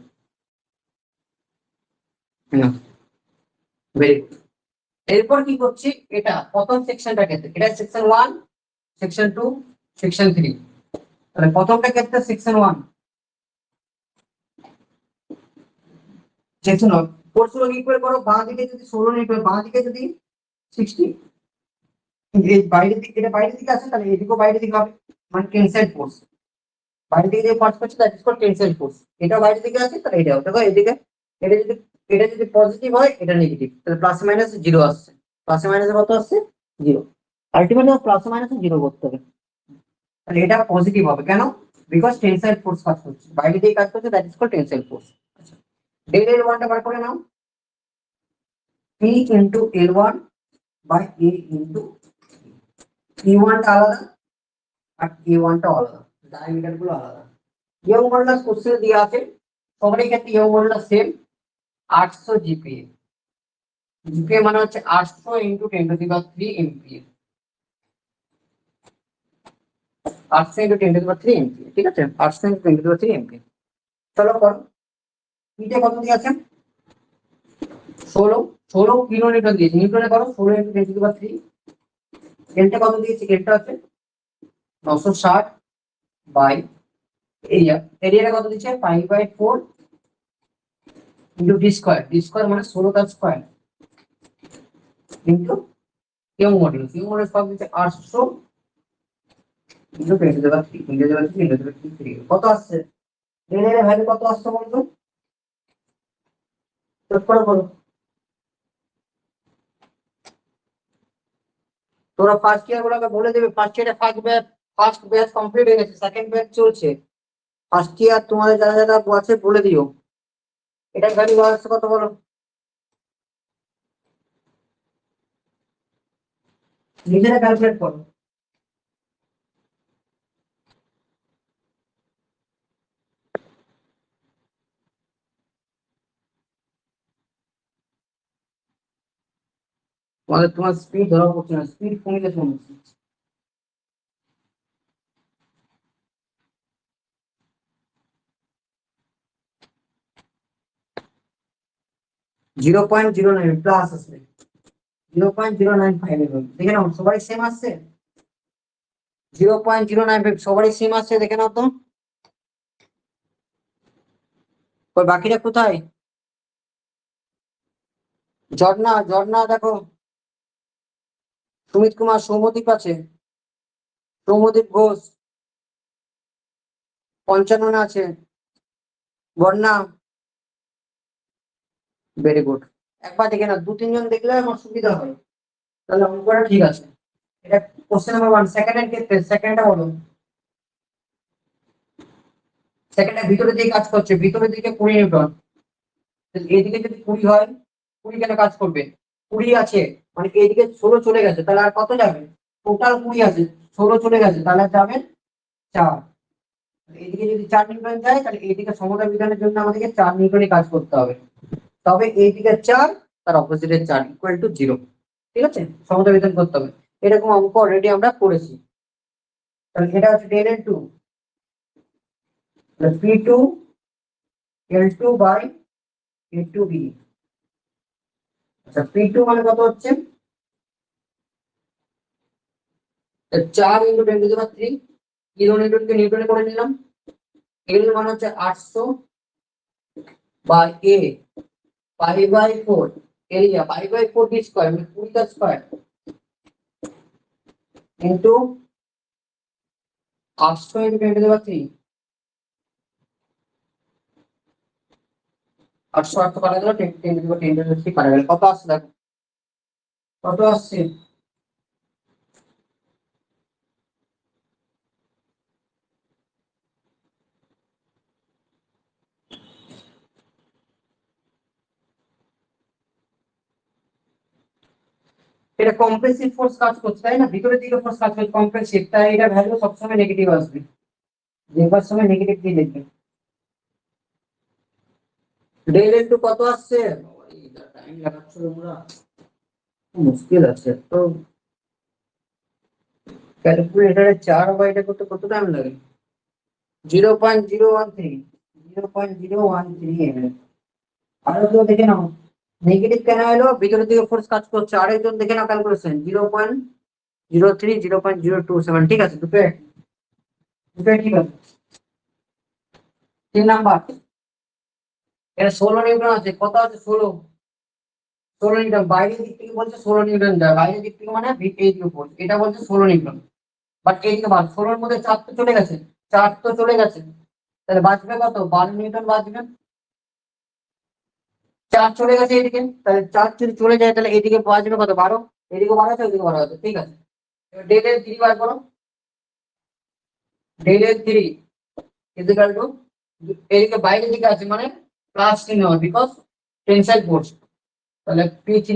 Very good. এরপর কি করছি, এটা প্রথম সেকশনটা ক্ষেত্রে এটা সেকশন 1, সেকশন 2, সেকশন 3। তাহলে প্রথমটা ক্ষেত্রে সেকশন 1 সেকশন 1 ফোর্সগুলো ইকুয়াল করো। বাঁ দিকে যদি 16 ইকুয়াল, বাঁ দিকে যদি 60, এই বাইরের দিকে, এটা বাইরের দিকে আছে, তাহলে এদিকেও বাইরের দিকে হবে, মানে টেনসাইল ফোর্স। বাইরে থেকে যে পাস করছে that is called tensile force. এটা বাইরে থেকে আছে, তাহলে এটাও দেখো এদিকে, এটা যদি পজিটিভ হয়, এটা নেগেটিভ, তাহলে প্লাস মাইনাস 0 আসছে। প্লাস মাইনাস কত আসছে? 0। আলটিমেটলি প্লাস মাইনাস 0 করতে হবে। তাহলে এটা পজিটিভ হবে কেন? বিকজ টেনসাইল ফোর্স কাজ করছে, বাইরে দিয়ে কাজ করছে, that is called tensile force. আচ্ছা, ডেল এল ওয়ানটা বার করে নাও। P into L one by A into P ওয়ানটা আলাদা আর এ ওয়ানটা আলাদা, ডায়ামিটার গুলো আলাদা। ইয়ং মডুলাস কোশ্চেন দেওয়া আছে, সবারই ক্ষেত্রে young modulus same 800 GPA. GPA মানে হচ্ছে 800 ইন্টু 10⁻³ এমপিএ। 800 ইন্টু 10⁻³ এমপিএ, ঠিক আছে? 800 ইন্টু 10⁻³ এমপিএ। চলো করো। নিচে কত দিয়ে আছে? 16 কিলো নিউটন দিয়েছে, নিউটনে করো 16 ইন্টু 10⁻³। এলটা কত দিয়েছে? এলটা হচ্ছে 960 বাই এরিয়া। এরিয়াটা কত দিচ্ছে? 5/4 into D square. D square মানে 16টা square into Young modulus. Young modulus কত দিচ্ছে? 800 ইন্টু 10⁻³ কত আসছে? এর ভ্যালু কত আসছে বলতো? চট করে বলো। তোরা ফার্স্ট ইয়ার গুলোকে বলে দেবে, ফার্স্ট ইয়ারে ফার্স্ট ব্যাচ কমপ্লিট হয়ে গেছে, সেকেন্ড ব্যাচ চলছে। ফার্স্ট ইয়ার তোমাদের যারা যারা আছে বলে দিও। এটার ভ্যালু আসছে কত বলো? নিজেরা ক্যালকুলেট করো। তোমার স্পিড ধরা পড়ছে না, স্পিড কমে গেছে মনে হচ্ছে। 0.09 প্লাস আসবে, 0.095 দেখে নাও। সবাই সেম আসছে? 0.095 সবারই সেম আসছে, দেখে নাও তো। ওই বাকিরা কোথায়? ঝর্ণা, ঝর্ণা দেখো। সুমিত কুমার, সৌম্যদীপ আছে, সৌম্যদীপ ঘোষ, 55 আছে, বন্যা। Very good. একবার দেখে না, 2-3 জন দেখলে আমার সুবিধা হয়, তাহলে অঙ্কটা ঠিক আছে। এটা কোশ্চেন নাম্বার 1। সেকেন্ডের ক্ষেত্রে সেকেন্ডটা বলো। সেকেন্ডের ভিতরে দিয়ে কাজ করছে, ভিতরের দিকে 20 নিউটন। এইদিকে যদি 20 হয়, 20 কেন কাজ করবে? 20 আছে মানে এইদিকে 16 চলে গেছে, তাহলে আর কত যাবে? টোটাল 20 আছে, 16 চলে গেছে, তাহলে যাবে 4। এইদিকে যদি 4 নিউটন যায়, তাহলে এইদিকে সমতা বিধানের জন্য আমাদেরকে 4 নিউটনই কাজ করতে হবে। তবে এইদিকে 4, তার অপোজিটের 4 ইকুয়াল টু 0। ঠিক আছে, সমতা বিধান করতে হবে। এরকম অঙ্ক অলরেডি আমরা করেছি। তাহলে এটা হচ্ছে del L two P two L two by A two B. আচ্ছা, পি টু মানে কত হচ্ছে? 4 ইন্টু 10⁻³ কিলো নিউটনকে নিউটনে করে নিলাম। এল মানে হচ্ছে 800 by A 5/4 area 5/4 D square মানে 20 স্কয়ার ইন্টু 800 ইন্টু 10⁻³ 808 তো কাটা গেল, 10 কাটা গেল, কত আসছে দেখো, কত আসছে? এটা কম্প্রেসিভ ফোর্স কাজ করছে, তাই না? ভিতরের দিকে ফোর্স কাজ করছে কম্প্রেসিভ, তাই এটা ভ্যালু সবসময় নেগেটিভ আসবে, দেখবার সময় নেগেটিভ দিয়ে দেখবে। ডেল ইনটু কত আসছে? টাইম লাগাচ্ছ তোমরা, মুশকিল আছে তো। ক্যালকুলেটারে 4 বাইটা করতে কত টাইম লাগে? 0.013, 0.013 আরো কেউ দেখে নাও, নেগেটিভ কেন এলো? ভিতরের দিকে ফোর্স কাজ করছে। আরেকজন দেখে নাও ক্যালকুলেশন, 0.03, 0.027, ঠিক আছে, দুটো ঠিক আছে। 3 নাম্বার, এটা 16 নিউটন আছে, কত আছে? 16 নিউটন। বাইরের দিক থেকে বলছে 16 নিউটন যায়, বাইরের দিক থেকে মানে এই দিকে ফোর্স, এটা বলছে 16 নিউটন। বাট এইদিকে 16-এর মধ্যে 4 তো চলে গেছে, 4 তো চলে গেছে, তাহলে বাঁচবে কত? 12 নিউটন বাঁচবে। 4 চলে গেছে এদিকে, তাহলে 4 যদি চলে যায় তাহলে এদিকে বাঁচবে কত? 12। এদিকে 12 আছে, ওইদিকে 12 আছে, ঠিক আছে। এবার ডেল এর 3 বার করো। ডেল এর 3 ইকুয়াল টু, এদিকে বাইরের দিকে আছে মানে প্লাস চিহ্ন হবে, বিকজ টেনসাইল ফোর্স। তাহলে P3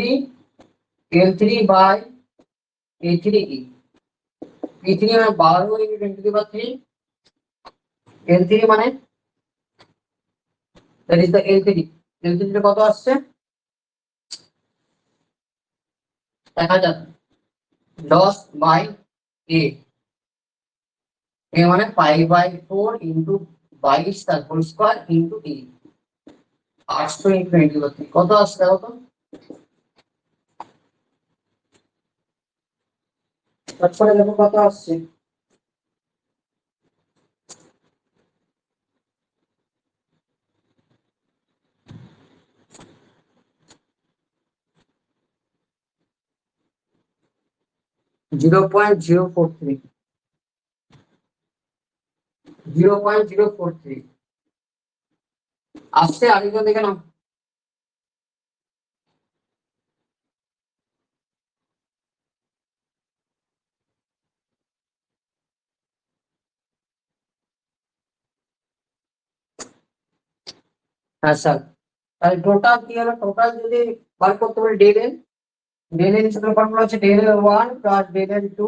L3 বাই A3 কি? P3 মানে 12 ইন্টু 10⁻³ L3 মানে that is the L3। L3 কত আসছে? 1000 10 বাই A, এ মানে π/4 ইন্টু 22 তার whole square into E, 800 into 10⁻³ কত আসছে দেখো তো? তারপরে দেখো কত আসছে। 0.043, 0.043 আসছে। আরেকজন দেখে নাও। হ্যাঁ স্যার, তাহলে টোটাল কি হলো? টোটাল যদি বার করতে পারি, ডেল এন হিসেবে ফর্মুলা হচ্ছে del L1 plus del L2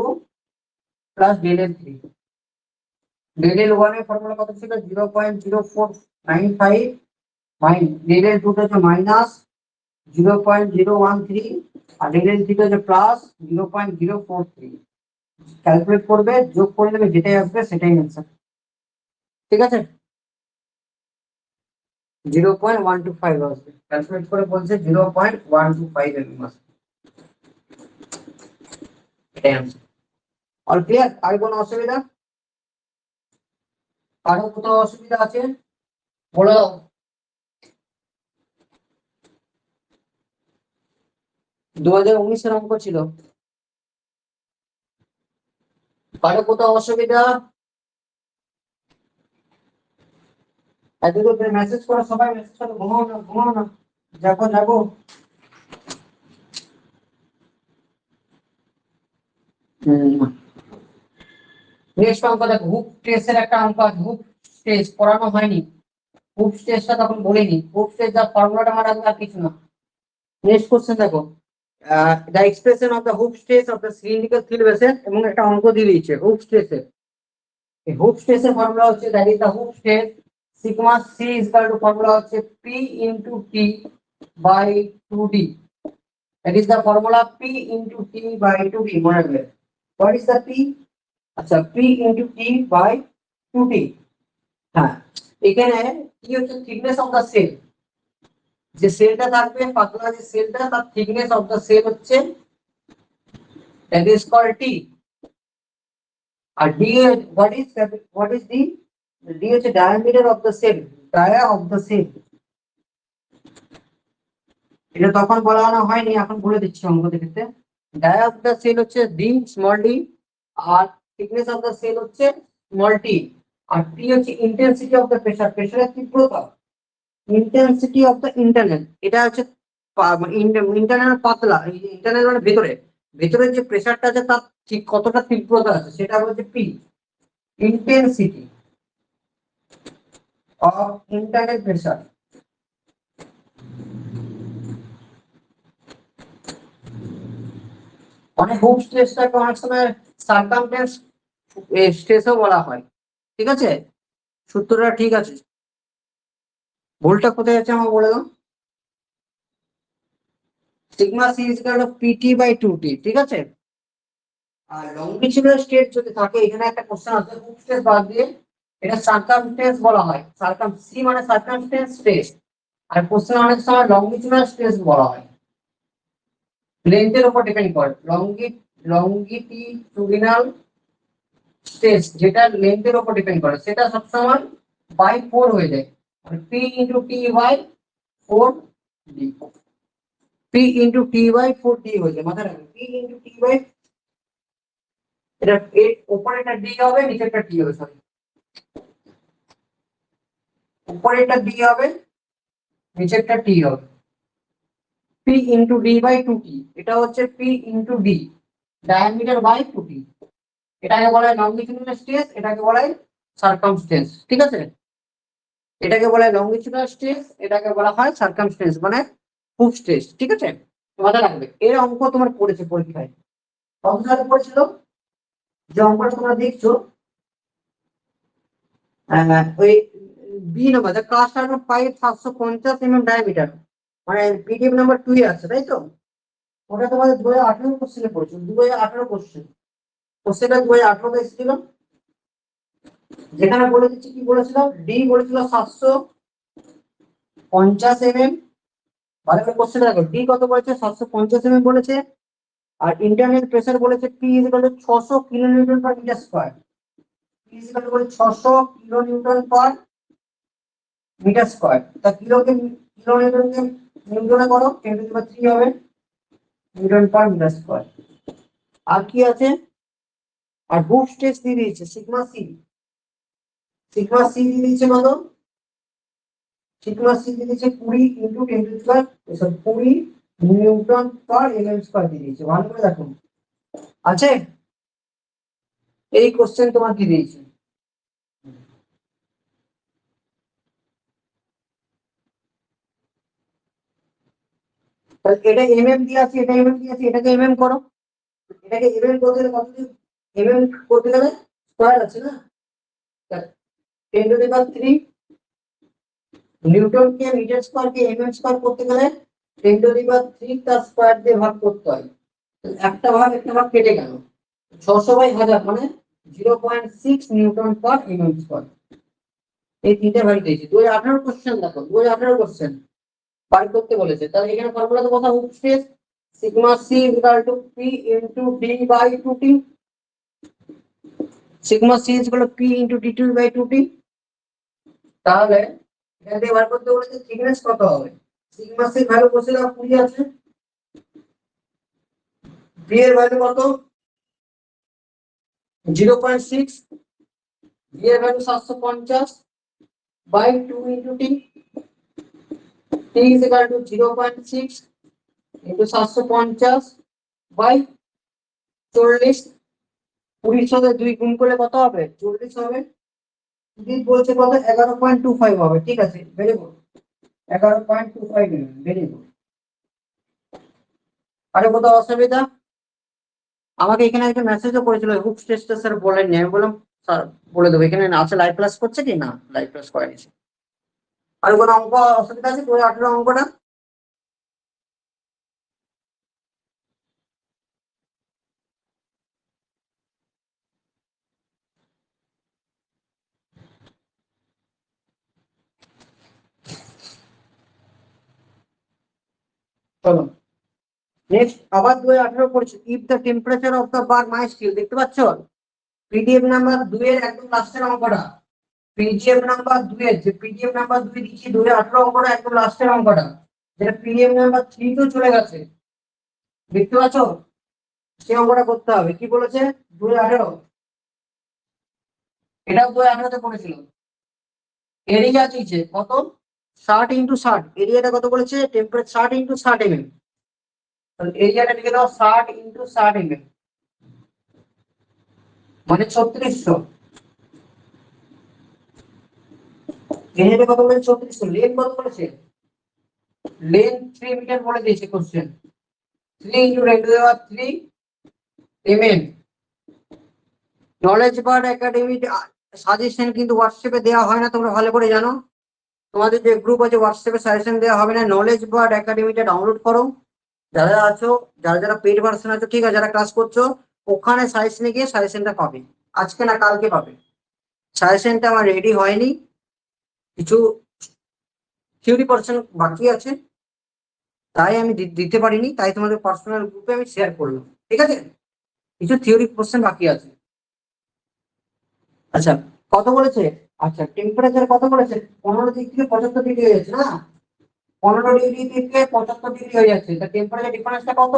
plus del L3। del L1 এর ফর্মুলা কত ছিল? 0.0495, del L2 টা হচ্ছে মাইনাস 0.013, আর del L3 টা হচ্ছে প্লাস 0.043। ক্যালকুলেট করবে, যোগ করে নেবে, যেটাই আসবে সেটাই অ্যান্সার, ঠিক আছে। 0.125 আসবে, ক্যালকুলেট করে বলছে 0.125 আসবে, এটাই অ্যান্সার। All clear? আর কোনো অসুবিধা? কারো কোথাও অসুবিধা আছে বলে দাও। 2019-এর অঙ্ক ছিল, কারো কোথাও অসুবিধা? এতগুলো মেসেজ করো, সবাই মেসেজ করো, ঘুমাও না, ঘুমাও না, যাবো যাবো। নেক্সট অঙ্ক দেখো, হুপ স্ট্রেসের একটা অঙ্ক আছে। হুপ স্ট্রেস পড়ানো হয়নি, হুপ স্ট্রেসটা তখন বলিনি। হুপ স্ট্রেস যা ফর্মুলাটা আমার আর কিছু না। নেক্সট কোশ্চেন দেখো, the expression of the hoop stress of the cylindrical field vessel, এবং একটা অঙ্ক দিয়ে দিয়েছে হুপ স্ট্রেসের। এই হুপ স্ট্রেসের ফর্মুলা হচ্ছে, that is the hoop stress sigma C is equal to, formula হচ্ছে P into T by 2d। That is the formula P into T by 2d, মনে রাখবে। What is the P? আচ্ছা, P into T by 2d। হ্যাঁ, এখানে কি হচ্ছে? Thickness of the sell, যে সেলটা থাকবে পাতলা, যে সেলটা, তার থিকনেস অফ দ্য সেল হচ্ছে, দ্যাট ইজ কল্ড টি। আর D, what is D? D হচ্ছে diameter of the shell, dia of the shell. এটা তখন বলানো হয়নি, এখন বলে দিচ্ছি অঙ্ক দেখতে। ডায়া অফ দ্য সেল হচ্ছে ডি, স্মল ডি, আর থিকনেস অফ দ্য সেল হচ্ছে স্মল টি, আর টি হচ্ছে ইন্টেন্সিটি অফ দ্য প্রেসার, প্রেসারের তীব্রতা। ইন্টেন্সিটি অফ দ্য ইন্টারনাল, এটা হচ্ছে ইন্টারনাল পাতলা, ইন্টারনাল মানে ভেতরে, ভেতরে যে প্রেসারটা আছে তার ঠিক কতটা তীব্রতা আছে সেটা হচ্ছে P, intensity of internal pressure. অনেক হুক স্ট্রেসটাকে অনেক সময় সার্কামটেন্স স্ট্রেসও বলা হয়, ঠিক আছে? সূত্রটা ঠিক আছে, ভুলটা কোথায় আছে আমাকে বলে দাও। Sigma C is equal to PT by 2টি, ঠিক আছে? আর লংজিটিউডাল স্ট্রেস যদি থাকে, এখানে একটা কোশ্চেন আছে হুক স্ট্রেস বাদ দিয়ে, এটা সার্কামটেন্স বলা হয়, সি মানে সার্কামটেন্স স্ট্রেস, আর কোশ্চেন অনেক সময় লংজিটিউডাল স্ট্রেস বলা হয়, লেন্থের উপর ডিপেন্ড করে। লংগিটিউডিনাল স্ট্রেস যেটা লেন্থের উপর ডিপেন্ড করে সেটা সবসময় বাই 4 হয়ে যায়, P into T by 4 D, P into T by 4 D হয়ে যায়, মাথায় রাখবেন পি ইন্টু টি বাই, এটা উপরে একটা ডি হবে নিচে একটা টি হবে, সরি উপরে একটা ডি হবে নিচে একটা টি হবে, পি ইন্টু ডি বাই 2টি, এটা হচ্ছে P into D diameter by 2টি, এটাকে বলা হয় লংজিটিউডাল স্ট্রেস, এটাকে বলা হয় সার্কামস্টেন্স, ঠিক আছে? এটাকে বলা হয় লংজিটিউডাল স্ট্রেস, এটাকে বলা হয় সার্কামস্টেন্স মানে হুক স্ট্রেস, ঠিক আছে? মাথায় রাখবে এর অঙ্ক তোমার পড়েছে পরীক্ষায়, কত সালে পড়েছিল? যে অঙ্কটা তোমরা দেখছো ওই B number, the cast iron pipe 750 diameter, মানে পিডিএফ নাম্বার 2 এ আছে, তাই তো? ওটা তোমাদের 2018 কোশ্চেনে পড়েছিল, 2018 কোশ্চেন, কোশ্চেনটা 2018 এসেছিল, যেখানে বলে দিচ্ছি কি বলেছিল, ডি বলেছিল 750 ভালো করে কোশ্চেন দেখো, ডি কত বলেছে 750 বলেছে, আর ইন্টারনাল প্রেসার বলেছে P is equal to 600 kilo newton per metre square, P is equal to 600 kilo newton per metre square, তা কিলো নিউটনকে নিউটনে করো 10⁻³ হবে নিউটন পার মিটার স্কয়ার। আর কি আছে, আর হুক স্ট্রেস দিয়ে দিয়েছে সিগমা সি, সিগমা সি দিয়ে দিয়েছে কত, সিগমা সি দিয়ে দিয়েছে 20 ইনটু 10⁻², 20 নিউটন পার এমএম স্কয়ার দিয়ে দিয়েছে, ভালো করে দেখো আছে, এই কোশ্চেন তোমার কি দিয়েছে। এটা এমএম দিয়ে আছে, এটা এমএম দিয়ে আছে, এটাকে এমএম করো, এটাকে এমএম করতে গেলে কত, এমএম করতে গেলে স্কয়ার আছে না, 10⁻³ নিউটন কে মিটার স্কয়ার কে এমএম স্কয়ার করতে গেলে 10⁻³ তার স্কয়ার দিয়ে ভাগ করতে হয়, একটা ভাগ কেটে গেল, 600/1000 মানে 0.6 নিউটন পার এমএম স্কয়ার, এই তিনটে ভ্যালু দিয়েছি। 2018 কোশ্চেন দেখো, 2018 কোশ্চেন বার করতে বলেছে, তাহলে এখানে ফর্মুলা তো কথা hoop stress sigma C equal to P into D by 2টি, sigma C equal to P into ডি2 বাই 2টি, তাহলে এখান থেকে বার করতে বলেছে থিকনেস কত হবে, সিগমা সি ভ্যালু বসে দাও 20 আছে, বি এর ভ্যালু কত 0.6, বি এর value 750 by 2 into T, T is equal to 0.6 into 750 by 40, 20 সাথে 2 গুণ করলে কত হবে 40 হবে, দিক বলছে কত 11.25 হবে, ঠিক আছে ভেরি গুড, 11.25 ভেরি গুড। আরে কোথাও অসুবিধা, আমাকে এখানে একটা মেসেজও করেছিল হুক স্ট্রেসটা স্যার বলেননি, আমি বললাম স্যার বলে দেবো, এখানে আছে লাইভ ক্লাস করছে কি না, লাইভ ক্লাস করেনি। আর কোনো অঙ্ক অসুবিধা আছে 2018 অঙ্কটা? চলো নেক্সট আবার 2018 পড়ছে, if the temperature of the bar my skill, দেখতে পাচ্ছ পিডিএফ নাম্বার 2 এর একদম লাস্টের অঙ্কটা, পিডিএফ নাম্বার 2 এর যে পিডিএফ নাম্বার 2 দিচ্ছি 2018 অঙ্কটা একদম লাস্টের অঙ্কটা, যেটা পিডিএফ নাম্বার 3 তো চলে গেছে, দেখতে পাচ্ছ সেই অঙ্কটা করতে হবে, কি বলেছে 2018, এটাও 2018 তে পড়েছিল, এরিয়া দিয়েছে কত 60 ইন্টু 60, এরিয়াটা কত বলেছে? টেম্পারেচার 60 ইন্টু 60 mm, এরিয়াটা লিখে দাও 60 ইন্টু 60 mm, মানে 3600। এরিয়াটা কত বলেছে? 3600। লেন কত বলেছে? লেন 3 মিটার বলে দিয়েছে question. 3 into 10⁻³ mm। Knowledge bird academy suggestion কিন্তু হোয়াটসঅ্যাপে দেওয়া হয় না, তোমরা ভালো করে জানো। তোমাদের যে গ্রুপ আছে হোয়াটসঅ্যাপে সাজেশন দেওয়া হবে না। নলেজ বার্ড একাডেমিটা ডাউনলোড করো, যারা আছো, যারা যারা পেড ভার্সন আছো, ঠিক আছে, যারা ক্লাস করছো ওখানে সাজেশনে গিয়ে সাজেশনটা পাবে, আজকে না কালকে পাবে। সাজেশনটা আমার রেডি হয়নি, কিছু থিওরি পার্সন বাকি আছে, তাই আমি দিতে পারিনি, তাই তোমাদের পার্সোনাল গ্রুপে আমি শেয়ার করলাম, ঠিক আছে? কিছু থিওরি কোশ্চেন বাকি আছে। আচ্ছা, কত বলেছে? আচ্ছা, টেম্পারেচার কত বলেছে? 15 ডিগ্রি থেকে 75 ডিগ্রি হয়ে যাচ্ছে না? 15 ডিগ্রি থেকে 75 ডিগ্রি হয়ে যাচ্ছে, তা টেম্পারেচার ডিফারেন্সটা কত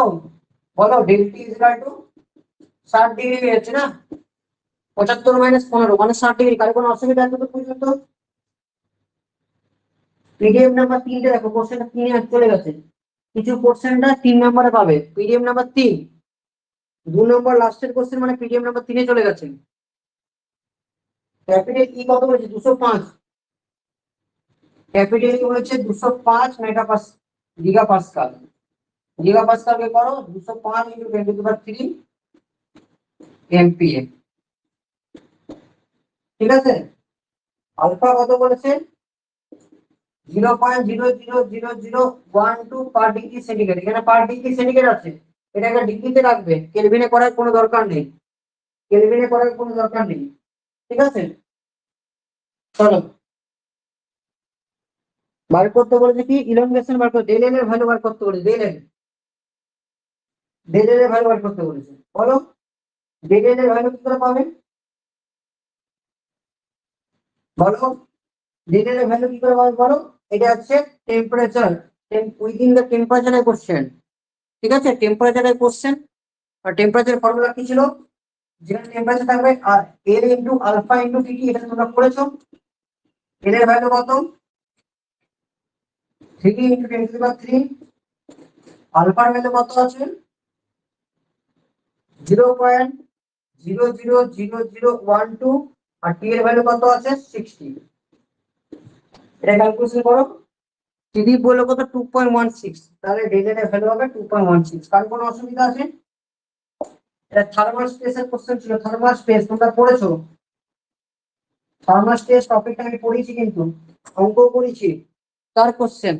বলো? ডেল্টি ইকুয়াল টু 60 ডিগ্রি হয়ে যাচ্ছে না? 75 মাইনাস 15 মানে 60 ডিগ্রি। কারো কোনো অসুবিধা আছে তো পর্যন্ত? পিডিএফ নাম্বার 3টে দেখো, কোশ্চেনটা 3 চলে গেছে, কিছু কোশ্চেনটা 3 নম্বরে পাবে, পিডিএফ নাম্বার 3, 2 নম্বর লাস্টের কোশ্চেন মানে পিডিএফ নাম্বার 3 চলে গেছে। ক্যাপিটাল ই কত বলেছে? 205। ক্যাপিটাল ই বলেছে 205 গিগাপাস্কাল। গিগাপাস্কালকে করো 205 ইন্টু 10⁻³ এমপিএ, ঠিক আছে? আলফা কত বলেছে? 0.00012 পার ডিগ্রি সেন্টিগ্রেড। এখানে পার ডিগ্রি সেন্টিগ্রেড আছে, এটাকে ডিগ্রিতে রাখবে, কেলভিনে করার কোনো দরকার নেই, কেলভিনে করার কোনো দরকার নেই, ঠিক আছে? চলো, বার করতে বলেছে কি? ইলংগেশন বার করতে, ডেল এল এর ভ্যালু বার করতে বলেছে, ডেল এল এর ভ্যালু বার করতে বলেছে। বলো ডেল এল এর ভ্যালু কি করে পাবে? বলো ডেল এল এর ভ্যালু কি করে পাবে বলো? এটা হচ্ছে টেম্পারেচার, উইদিন দ্য টেম্পারেচারের কোশ্চেন, ঠিক আছে? টেম্পারেচারের কোশ্চেন, আর টেম্পারেচার ফর্মুলা কি ছিল? যেখানে টেম্পারেচার থাকবে আর L into alpha into TT, এটা তোমরা পড়েছো। এল এর ভ্যালু কত? 3 ইন্টু 10⁻³। আলফার ভ্যালু কত আছে? 0.0000012, আর টি এর ভ্যালু কত আছে? 60। এটা ক্যালকুলেশন করো। টিডি বললো কত? 2.16, তাহলে ডেল এর ভ্যালু হবে 2.16। কার কোনো অসুবিধা আছে? এটা থার্মাল স্পেসের কোশ্চেন ছিল, থার্মাল স্পেস তোমরা পড়েছো। থার্মাল স্পেস টপিকটা আমি পড়িয়েছি, কিন্তু অঙ্ক করেছি তার কোশ্চেন।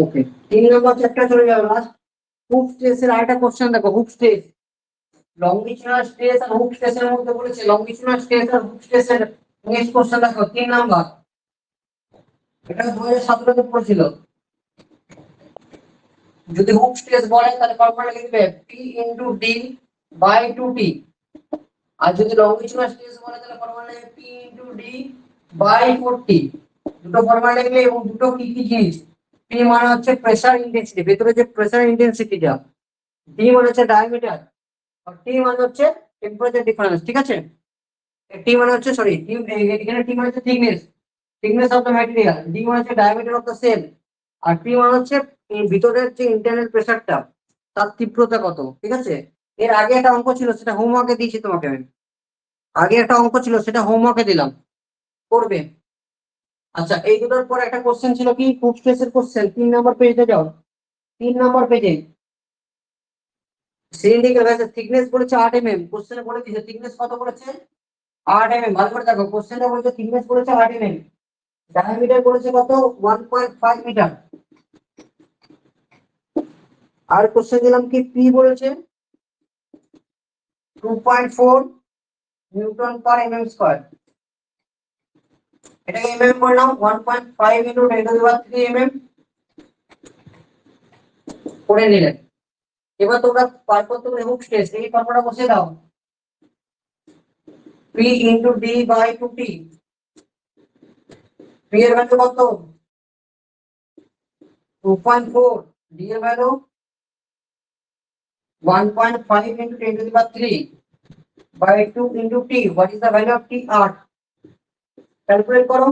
ওকে, 3 নম্বর চ্যাপ্টার চলে যাবে লাস্ট। হুপ স্ট্রেসের আরেকটা কোশ্চেন দেখো, হুপ স্ট্রেস, লংগিচুডাল স্ট্রেস আর হুপ স্ট্রেসের মধ্যে বলেছে, লংগিচুডাল স্ট্রেস আর হুপ স্ট্রেসের নেক্সট কোশ্চেন দেখো 3 নাম্বার। এটা 2017 পড়েছিল। যদি হুপ স্ট্রেস বলে তাহলে ফর্মুলা লিখবে পি ইনটু ডি বাই 2টি, আর যদি লংগিচুডাল স্ট্রেস বলে তাহলে ফর্মুলা লিখবে পি ইনটু ডি বাই 4টি। দুটো ফর্মুলা লিখলে, এবং দুটো কি কি জিনিস? পি মানে হচ্ছে প্রেসার ইনটেনসিটি, ভেতরে যে প্রেসার ইনটেনসিটিটা, ডি মানে হচ্ছে ডায়ামিটার, আর টি মানে হচ্ছে টেম্পারেচার ডিফারেন্স, ঠিক আছে? টি মানে হচ্ছে, সরি, এখানে টি মানে হচ্ছে thickness, thickness of the material, D মানে হচ্ছে ডায়ামিটার অফ দ্য সেল, আর পি মানে হচ্ছে এই ভিতরের যে ইন্টারনাল প্রেসারটা, তার তীব্রতা কত, ঠিক আছে? এর আগে একটা অঙ্ক ছিল, সেটা হোমওয়ার্কে দিয়েছি তোমাকে আমি, আগে একটা অঙ্ক ছিল সেটা হোমওয়ার্কে দিলাম, করবে। আচ্ছা, এই দুটোর পর একটা কোশ্চেন ছিল কি? হুপ স্ট্রেসের কোশ্চেন, 3 নম্বর পেজে যাও, 3 নম্বর পেজে। সিলিন্ড্রিক্যাল ভেসেল থিকনেস বলেছে 8 mm, কোশ্চেনে বলে দিয়েছে থিকনেস কত বলেছে? 8 mm। ভালো করে দেখো, কোশ্চেনটা বলেছে থিকনেস বলেছে 8 mm, ডায়ামিটার বলেছে কত? 1.5 মিটার। আর কোশ্চেন দিলাম কি? পি বলেছে 2.4 নিউটন পার এমএম স্কয়ার। এটাকে এমএম করে নাও, 1.5 ইনটু 10⁻³ এমএম করে নিলেন। এবার তোমরা বার করতে পারবে হুক স্ট্রেস, এই ফর্মুলা বসিয়ে দাও। P into D by 2t। P এর ভ্যালু কত? 2.4। ডি এর value 1.5 into 10 to the power 3 by 2 into t. What is the value of t? 8। Calculate করো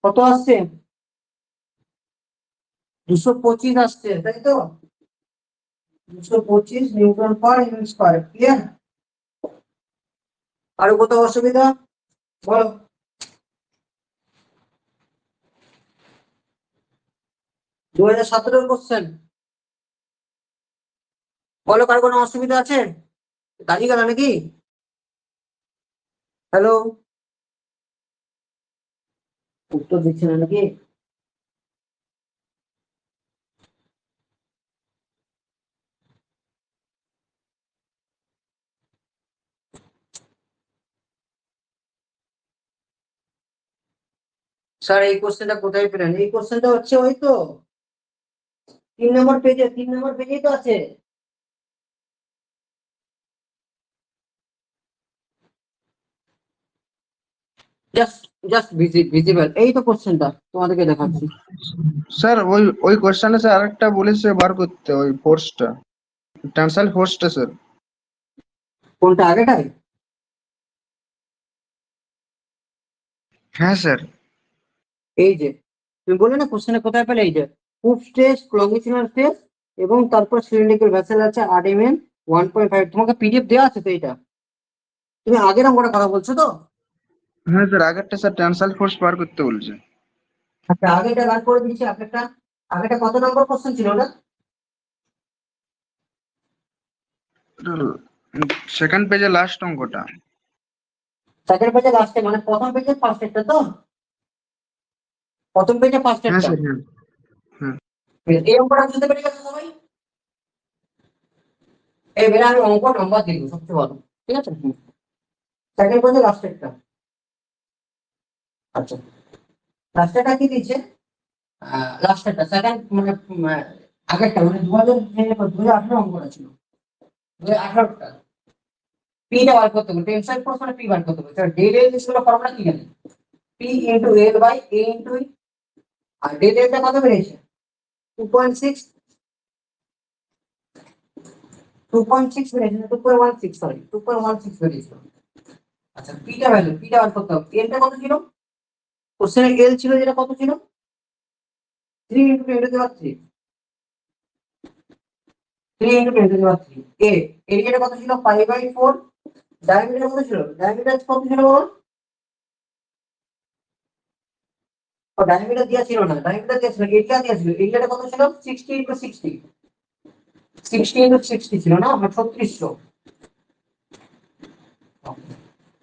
কত আসছে? 225 আসছে, তাই তো? 225 newton per unit square. Clear? আর কোথাও অসুবিধা বলো? 2017 কোশ্চেন। বলো কার কোনো অসুবিধা আছে? দাঁড়িয়ে গেল নাকি? হ্যালো, উত্তর দিচ্ছে না নাকি? স্যার এই কোশ্চেনটা কোথায় পেলেন? এই কোশ্চেনটা হচ্ছে ওই তো 3 নম্বর পেজে, 3 নম্বর পেজেই তো আছে। জাস্ট জাস্ট ভিজিবল, এই তো কোশ্চেনটা তোমাদেরকে দেখাচ্ছি। স্যার ওই কোশ্চেনে স্যার আরেকটা বলেছে বার করতে, ওই ফোর্সটা, টেনসাইল ফোর্সটা স্যার। কোনটা আগেটাই? হ্যাঁ স্যার। এই যে তুমি বললে না কোশ্চেনে কোথায় পেলে, এই যে হুপ স্ট্রেস, লঙ্গিচুডাল স্ট্রেস এবং তারপর সিলিন্ড্রিক্যাল ভেসেল আছে 8 mm 1.5। তোমাকে পিডিএফ দেওয়া আছে তো এইটা? তুমি আগের অঙ্কটা কথা বলছো তো? হ্যাঁ স্যার, আগেরটা স্যার টেনসাইল ফোর্স বার করতে বলছে। আচ্ছা আগেটা বার করে দিচ্ছি। আগেটা আগেটা কত নম্বর কোশ্চেন ছিল ওটা? সেকেন্ড পেজে লাস্ট অঙ্কটা। সেকেন্ড পেজে লাস্টে, মানে প্রথম পেজে ফার্স্টেরটা তো? প্রথম পেজে হ্যাঁ ফার্স্টেরটা। স্যার, হ্যাঁ হ্যাঁ। এই অঙ্কটা বুঝতে পেরে গেছো সবাই? এবারে আমি অঙ্ক নাম্বার দিব সবচেয়ে ভালো, ঠিক আছে? সেকেন্ড পেজে লাস্টেরটা। আচ্ছা লাস্টেরটা কি দিচ্ছে? লাস্টেরটা সেকেন্ড মানে আগেরটা মানে 2018 অঙ্কটা ছিল, 2018টা। পিটা বার করতে হবে, টেনসাইল ফোর্স মানে পি বার করতে হবে। স্যার ডেল এল ছিল ফর্মুলা কি জানেন? P into L by A into E. আর ডেল এলটা কত বেরিয়েছে? 2.6। 2.6 বেরিয়েছে, 2.16, সরি 2.16 বেরিয়েছে। আচ্ছা পিটা ভ্যালু, পিটা বার করতে হবে। এলটা কত ছিল? কোশ্চেনে এল ছিল যেটা কত ছিল? 3 into 10 to the power 3। 3 into 10 to the power 3। এ এরিয়াটা কত ছিল? 5/4। ডায়ামিটার কত ছিল? ডায়ামিটার কত ছিল বলো? ও ডায়ামিটার দেওয়া ছিল না, ডায়ামিটার দেওয়া ছিল, এরিয়া দেওয়া ছিল। এরিয়াটা কত ছিল? 60 ইনটু 60। 60 ইনটু 60 ছিল না, মানে 3600।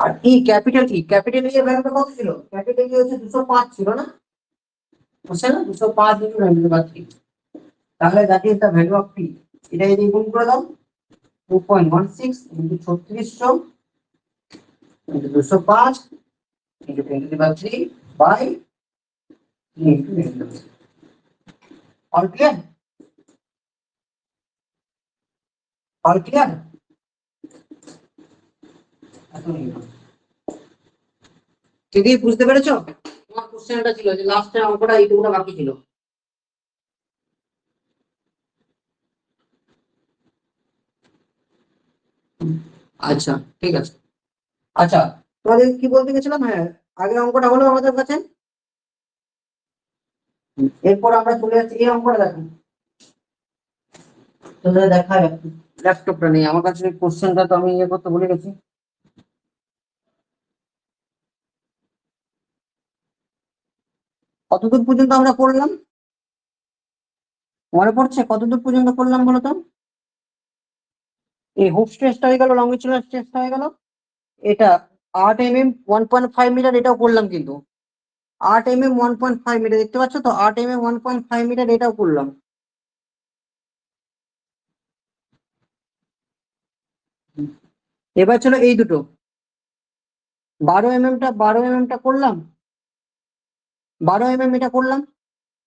আর ই ক্যাপিটাল ই, ক্যাপিটাল ই এর ভ্যালুটা কত ছিল? ক্যাপিটাল ই হচ্ছে 205 ছিল না? বুঝছেন না? 205 ইনটু 10^3। তাহলে that is the value of P. এটা যদি গুণ করে দাও, 2.16 into 3600 into 205 into 10^3 by 3 into 10^3। All clear? All clear? দিদি বুঝতে পেরেছো? তোমার কোশ্চেনটা ছিল যে লাস্টের অঙ্কটা এইটুকুটা বাকি ছিল। আচ্ছা ঠিক আছে। আচ্ছা তোমাদের কি বলতে গেছিলাম? হ্যাঁ আগের অঙ্কটা হলো আমাদের কাছে। এরপর আমরা চলে যাচ্ছি এই অঙ্কটা। দেখো তোদের দেখা ল্যাপটপটা নেই আমার কাছে, কোশ্চেনটা তো আমি ইয়ে করতে ভুলে গেছি। কতদূর পর্যন্ত আমরা পড়লাম মনে পড়ছে? কতদূর পর্যন্ত পড়লাম বলো তো? এই হুপ স্ট্রেসটা হয়ে গেল, লঙ্গিচুডাল স্ট্রেসটা হয়ে গেল। এটা 8 mm 1.5 মিটার, এটাও করলাম কিন্তু। 8 mm 1.5 মিটার দেখতে পাচ্ছ তো? 8 mm 1.5 মিটার এটাও করলাম। এবার চলো এই দুটো 12 mm টা করলাম। 12 mm এটা করলাম,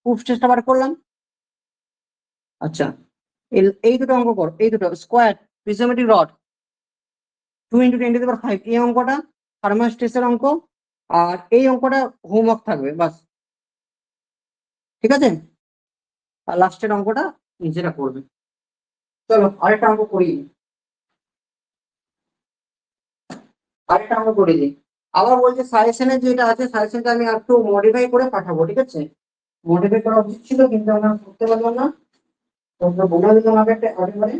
হুপ স্ট্রেসটা বার করলাম। আচ্ছা এই দুটো অঙ্ক করো, এই দুটো স্কোয়ার প্রিজমেটিক রড 2 × 10⁵ এই অঙ্কটা থার্মোস্ট্যাটের অঙ্ক, আর এই অঙ্কটা হোমওয়ার্ক থাকবে বাস, ঠিক আছে? আর লাস্টের অঙ্কটা নিজেরা করবে। চলো আরেকটা অঙ্ক করি, আরেকটা অঙ্ক করে দিই। আবার বলছে সাজেশনে যেটা আছে সাজেশনটা আমি একটু মডিফাই করে পাঠাবো, ঠিক আছে? মডিফাই করা উচিত ছিল কিন্তু আমরা করতে পারলাম না, তোমরা বলে দিলাম আগে একেবারে।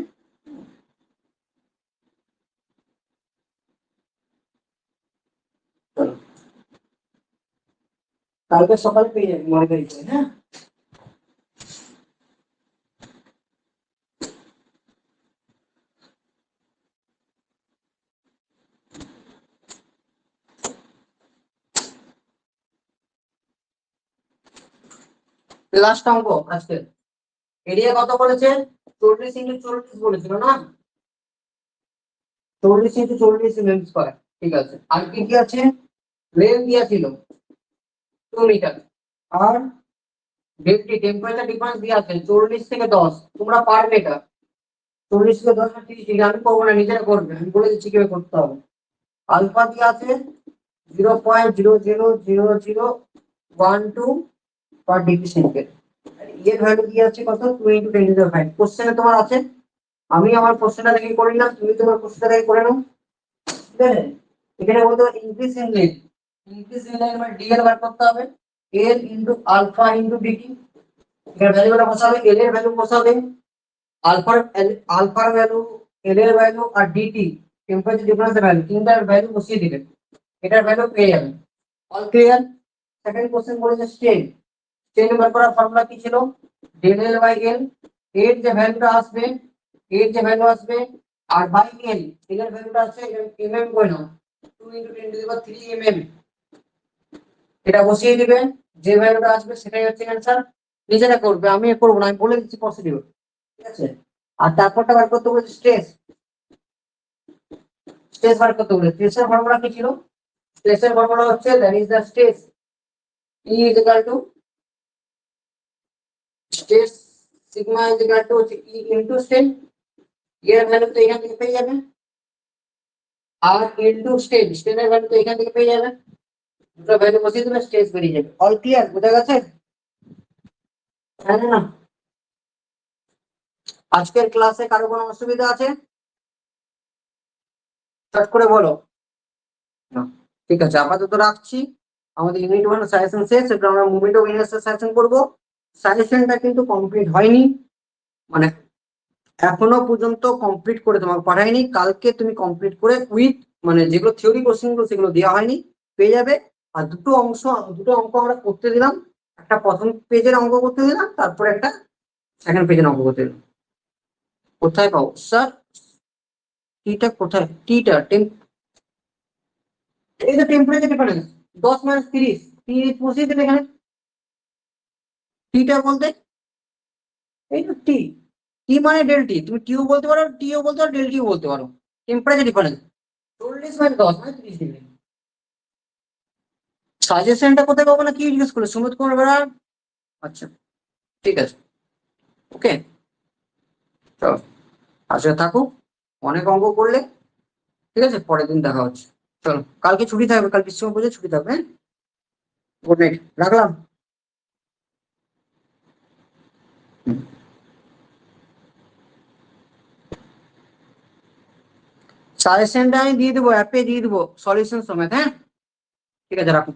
কালকে সকালে পেয়ে যাবে মডিফাই করে, হ্যাঁ? লাস্ট অঙ্ক আজকে, এরিয়া কত বলেছে? 40 × 40 বলেছিল না, 40 × 40 mm², ঠিক আছে। আর কি কি আছে? লেন্থ দেওয়া ছিল 2 মিটার, আর ডেপটি টেম্পারেচার ডিফারেন্স দেওয়া আছে 40 থেকে 10, তোমরা পারবে এটা। 40 থেকে 10 30 ডিগ্রি, আমি করবো না, নিজেরা করবে, আমি বলে দিচ্ছি কিভাবে করতে হবে। আলফা দেওয়া আছে 0.0000012 পার ডিগ্রি সেন্টিগ্রেড, এর ভ্যালু দিয়ে আছে কত? 2 × 10⁵। কোশ্চেনে তোমার আছে, আমি আমার কোশ্চেনটা দেখে করে নিলাম, তুমি তোমার কোশ্চেনটা দেখে করে নাও, ঠিক আছে? এখানে বলতে হবে increase in length, increase in length মানে ডি এর বার করতে হবে, L into alpha into DT. এখানে ভ্যালুটা বসাবে, এল এর ভ্যালু বসাবে, আলফার ভ্যালু, এল এর ভ্যালু, আর ডিটি টেম্পারেচার ডিফারেন্সের ভ্যালু, তিনটার ভ্যালু বসিয়ে দিবেন, এটার ভ্যালু পেয়ে যাবেন। All clear? সেকেন্ড কোশ্চেন বলেছে স্ট্রেন, স্ট্রেন বের করার ফর্মুলা কি ছিল? ডেল এল বাই এল, এর যে ভ্যালুটা আসবে, এর যে ভ্যালু আসবে, আর বাই এল, এল এর ভ্যালুটা আছে এমএম করে নাও, 2 × 10⁵ mm, এটা বসিয়ে দিবেন, যে ভ্যালুটা আসবে সেটাই হচ্ছে অ্যান্সার। নিজেরা করবে, আমি করবো না, আমি বলে দিচ্ছি প্রসিডিউর, ঠিক আছে? আর তারপরটা বার করতে বলেছে স্ট্রেস, স্ট্রেস বার করতে বলেছে। স্ট্রেসের ফর্মুলা কি ছিল? স্ট্রেসের ফর্মুলা হচ্ছে that is the stress E is equal to stress sigma is equal to হচ্ছে E ইনটু স্ট্রেন, এর ভ্যালু তো এখান থেকে পেয়ে যাবেন, আর ইনটু স্ট্রেন, স্ট্রেনের ভ্যালু তো এখান থেকে পেয়ে যাবেন, দুটো ভ্যালু বসিয়ে দেবেন, স্ট্রেস বেরিয়ে যাবে। All clear? বোঝা গেছে? হ্যাঁ না? আজকের ক্লাসে কারো কোনো অসুবিধা আছে? চট করে বলো। না, ঠিক আছে, আপাতত রাখছি। আমাদের ইউনিট 1 সাজেশন শেষ, এবার আমরা মুভমেন্ট অফ ইনার্সিয়া সাজেশন করব। সাজেশনটা কিন্তু কমপ্লিট হয়নি, মানে এখনো পর্যন্ত কমপ্লিট করে তোমাকে পাঠাইনি, কালকে তুমি কমপ্লিট করে উইথ মানে যেগুলো থিওরি কোশ্চেন গুলো সেগুলো দেওয়া হয়নি, পেয়ে যাবে। আর দুটো অঙ্ক আমরা করতে দিলাম, একটা প্রথম পেজের অঙ্ক করতে দিলাম, তারপরে একটা সেকেন্ড পেজের অঙ্ক করতে দিলাম। কোথায় পাবো স্যার টিটা? কোথায় টিটা? এই তো টেম্পারেচার ডিফারেন্স 10 - 30, 30 বসিয়ে দেবে এখানে। টিটা বলতে এই তো টি, টি মানে ডেল টি, তুমি টিও বলতে পারো, টিও বলতে পারো, ডেল টিও বলতে পারো। Temperature difference 40/10 30 degree. সাজেশনটা কোথায় পাবো না কি জিজ্ঞেস করলে? সুমিত কুমার বেড়া। আচ্ছা, ঠিক আছে, ওকে, চলো আচ্ছা থাকুক, অনেক অঙ্ক করলে, ঠিক আছে, পরের দিন দেখা হচ্ছে। চলো, কালকে ছুটি থাকবে, কাল বিশ্বকর্মা পুজো ছুটি থাকবে, হ্যাঁ? গুড নাইট, রাখলাম। সাজেশনটা আমি দিয়ে দেবো, অ্যাপে দিয়ে দেবো সলিউশন সমেত, হ্যাঁ? ঠিক আছে, রাখুন।